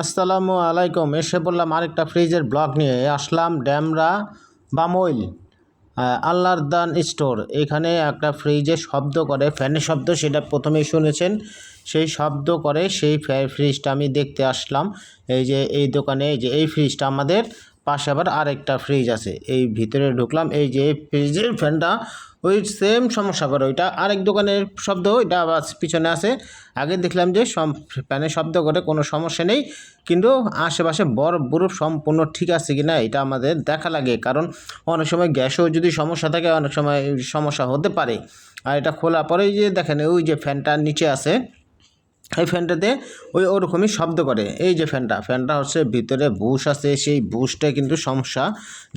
আসসালামু আলাইকুম। এসে বললাম আরেকটা ফ্রিজের ব্লগ নিয়ে আসলাম ড্যামরা বামইল আল্লাহর দান স্টোর। এখানে একটা ফ্রিজে শব্দ করে, ফ্যানের শব্দ, সেটা প্রথমেই শুনেছেন। সেই শব্দ করে সেই ফ্রিজটা আমি দেখতে আসলাম। এই যে এই দোকানে, এই যে এই ফ্রিজটা, আমাদের পাশে আবার আরেকটা ফ্রিজ আছে। এই ভিতরে ঢুকলাম, এই যে ফ্রিজের ফ্যানটা ওই সেম সমস্যা করে। ওইটা আরেক দোকানের শব্দ, ওইটা আবার পিছনে আছে। আগে দেখলাম যে ফ্যানের শব্দ করে, কোনো সমস্যা নেই, কিন্তু আশেপাশে বরফ সম্পূর্ণ ঠিক আছে কি না এটা আমাদের দেখা লাগে। কারণ অনেক সময় গ্যাসেও যদি সমস্যা থাকে, অনেক সময় সমস্যা হতে পারে। আর এটা খোলা পরেই যে দেখেন, ওই যে ফ্যানটা নিচে আছে, এই ফ্যানটাতে ওরকমই শব্দ করে। এই যে ফ্যানটা হচ্ছে ভিতরে বুশ আছে, সেই বুশটা কিন্তু সমস্যা,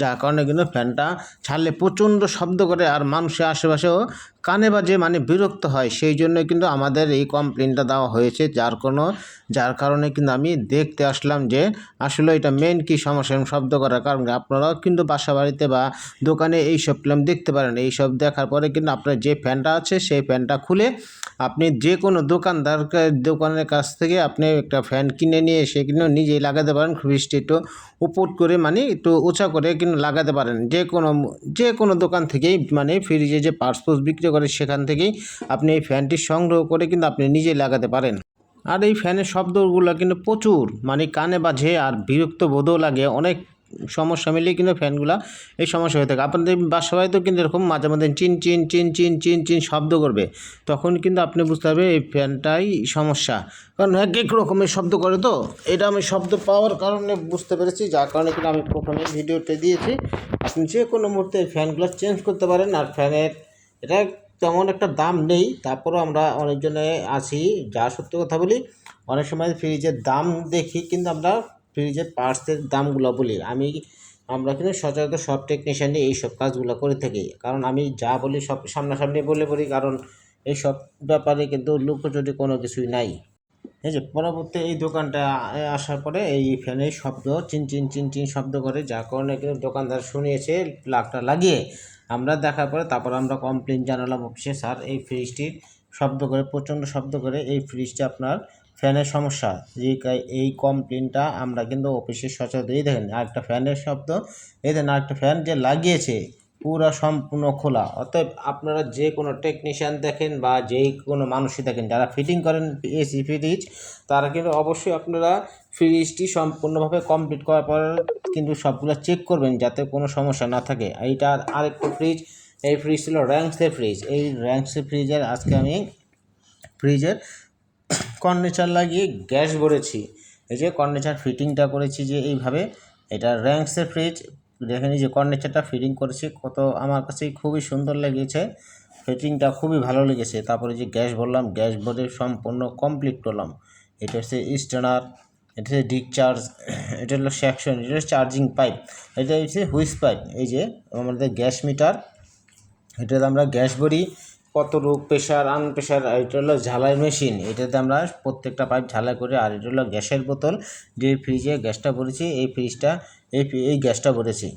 যার কারণে কিন্তু ফ্যানটা ছাড়লে প্রচণ্ড শব্দ করে, আর মানুষের আশেপাশেও কানে বাজে, মানে বিরক্ত হয়। সেই জন্য কিন্তু আমাদের এই কমপ্লেনটা দেওয়া হয়েছে। যার কারণে কিন্তু আমি দেখতে আসলাম যে আসলে এটা মেন কী সমস্যা শব্দ করার কারণে। আপনারাও কিন্তু বাসা বাড়িতে বা দোকানে এইসব ফিল্ম দেখতে পারেন। এইসব দেখার পরে কিন্তু আপনার যে ফ্যানটা আছে সেই ফ্যানটা খুলে আপনি যে কোনো দোকানের কাছ থেকে আপনি একটা ফ্যান কিনে নিয়ে এসে কিন্তু নিজেই লাগাতে পারেন। ফ্রিজটি একটু উপর করে, মানে একটু উঁচা করে কিন্তু লাগাতে পারেন। যে কোনো দোকান থেকেই, মানে ফ্রিজে যে পার্টস বিক্রি করে সেখান থেকেই আপনি এই ফ্যানটি সংগ্রহ করে কিন্তু আপনি নিজেই লাগাতে পারেন। আর এই ফ্যানের শব্দগুলো কিন্তু প্রচুর, মানে কানে বাজে আর বিরক্ত বোধও লাগে। অনেক সমস্যা মিলিয়ে কিন্তু ফ্যানগুলো এই সমস্যা হয়ে থাকে। আপনাদের বাসা বাড়িতেও কিন্তু এরকম মাঝে মাঝে চিন চিন চিন চিন চিন চিন শব্দ করবে, তখন কিন্তু আপনি বুঝতে পারবেন এই ফ্যানটাই সমস্যা। কারণ এক রকমের শব্দ করে, তো এটা আমি শব্দ পাওয়ার কারণে বুঝতে পেরেছি, যার কারণে কিন্তু আমি প্রথমে ভিডিওতে দিয়েছি। আপনি যে কোনো মুহূর্তে ফ্যানগুলো চেঞ্জ করতে পারেন। আর ফ্যানের এটা তেমন একটা দাম নেই, তারপরেও আমরা অনেকজনে আছি, যা সত্যি কথা বলি, অনেক সময় ফ্রিজের দাম দেখি কিন্তু আমরা ফ্রিজের পার্টসের দামগুলো বলি। আমরা কিন্তু সচরাচর সব টেকনিশিয়ানই এই সব কাজগুলো করে থাকি। কারণ আমি যা বলি সব সামনাসামনি বলে বলি, কারণ এই সব ব্যাপারে কিন্তু লুকোচুরি কোনো কিছুই নাই। এই যে পরবর্তী এই দোকানটা আসার পরে এই ফ্যানের শব্দ চিন চিন চিন চিন শব্দ করে, যার কারণে কিন্তু দোকানদার শুনিয়েছে প্লাগটা লাগিয়ে। আমরা দেখার পরে তারপর আমরা কমপ্লেন জানালাম অফিসে, স্যার এই ফ্রিজটির শব্দ করে, প্রচণ্ড শব্দ করে, এই ফ্রিজটা আপনার ফ্যানের সমস্যা। এই কমপ্লেনটা আমরা কিন্তু অফিসে সচরাচর দেখেন। আরেকটা ফ্যানের শব্দ, এই দেন আরেকটা ফ্যান যে লাগিয়েছে পুরো সম্পূর্ণ খোলা। অতএব আপনারা যে কোনো টেকনিশিয়ান দেখেন বা যেই কোনো মানুষই দেখেন যারা ফিটিং করেন এসি ফ্রিজ, তারা কিন্তু অবশ্যই আপনারা ফ্রিজটি সম্পূর্ণভাবে কমপ্লিট করার পর কিন্তু সবগুলো চেক করবেন যাতে কোনো সমস্যা না থাকে। এইটার আরেকটা ফ্রিজ, এই ফ্রিজ ছিল র্যাঙ্কসের ফ্রিজ। এই র্যাঙ্কসের ফ্রিজের আজকে আমি ফ্রিজের কন্ডেন্সার লাগিয়ে গ্যাস ভরেছি। এই যে কন্ডেন্সার ফিটিংটা করেছি যে এইভাবে, এটা র্যাঙ্কসের ফ্রিজ। দেখেন এই যে কন্ডেন্সারটা ফিটিং করেছি, কত আমার কাছে খুবই সুন্দর লেগেছে, ফিটিংটা খুবই ভালো লেগেছে। তারপরে যে গ্যাস ভরলাম, গ্যাস ভরে সম্পূর্ণ কমপ্লিট করলাম। এটা হচ্ছে স্টেনার, এটা হচ্ছে ডিসচার্জ, এটা হলো সেকশন, এটা হচ্ছে চার্জিং পাইপ, এটা হচ্ছে হুইস পাইপ। এই যে আমাদের গ্যাস মিটার, এটাতে আমরা গ্যাস ভরি, কত রূপ প্রেশার আনপ্রেশার। এটা হলো ঝালাই মেশিন, এটাতে আমরা প্রত্যেকটা পাইপ ঝালাই করি। আর এটা হলো গ্যাসের বোতল, যে ফ্রিজে গ্যাসটা ভরেছি, এই ফ্রিজটা এই গ্যাসটা ভরেছি।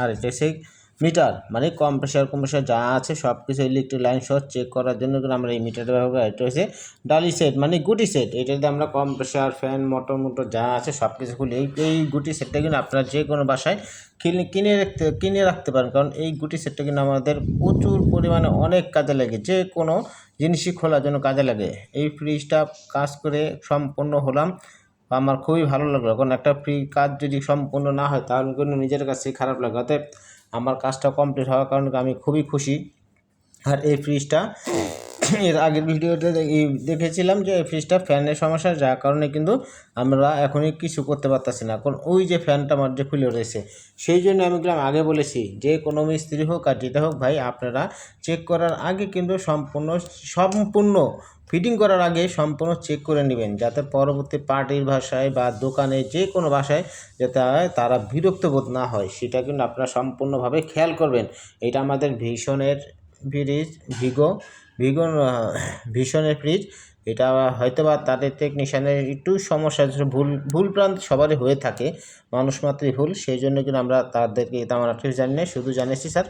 আর এটা সেই মিটার, মানে কম প্রেশার যা আছে সব কিছু ইলেকট্রিক লাইন সহ চেক করার জন্য কিন্তু আমরা এই মিটারটা ব্যবহার করি। এটা হচ্ছে ডালি সেট, মানে গুটি সেট। এটাতে আমরা কম প্রেশার, ফ্যান, মোটর যা আছে সব কিছু খুলি। এই গুটি সেটটা কিন্তু আপনারা যে কোনো বাসায় কিনে রাখতে পারেন, কারণ এই গুটি সেটটা কিন্তু আমাদের প্রচুর পরিমাণে অনেক কাজে লাগে, যে কোনো জিনিসই খোলার জন্য কাজে লাগে। এই ফ্রিজটা কাজ করে সম্পূর্ণ হলাম, আমার খুবই ভালো লাগলো। কারণ একটা কাজ যদি সম্পূর্ণ না হয় তাহলে কিন্তু নিজের কাছে খারাপ লাগে। অতএব আমার কাজটা কমপ্লিট হওয়ার কারণে আমি খুবই খুশি। আর এই ফ্রিজটা এর আগের ভিডিওতে দেখেছিলাম যে এই ফ্রিজটা ফ্যানের সমস্যা, যার কারণে কিন্তু আমরা এখনই কিছু করতে পারতেছি না। কারণ ওই যে ফ্যানটা আমার যে খুলে রয়েছে, সেই জন্য আমি আগে বলেছি যে কোনো মিস্ত্রি হোক আর যেটা হোক ভাই, আপনারা চেক করার আগে কিন্তু সম্পূর্ণ ফিটিং করার আগে সম্পূর্ণ চেক করে নেবেন, যাতে পরবর্তী পার্টির ভাষায় বা দোকানে যে কোনো ভাষায় যাতে তারা বিরক্ত বোধ না হয়, সেটা কিন্তু আপনারা সম্পূর্ণভাবে খেয়াল করবেন। এটা আমাদের ভীষণের ফ্রিজ। এটা হয়তো বা তাদের টেকনিশিয়ানের একটু সমস্যা, ভুল প্রান্ত সবারই হয়ে থাকে, মানুষ মাত্রই ভুল। সেই জন্য কিন্তু আমরা তাদেরকে তেমন একটা জানি না, শুধু জানিয়েছি স্যার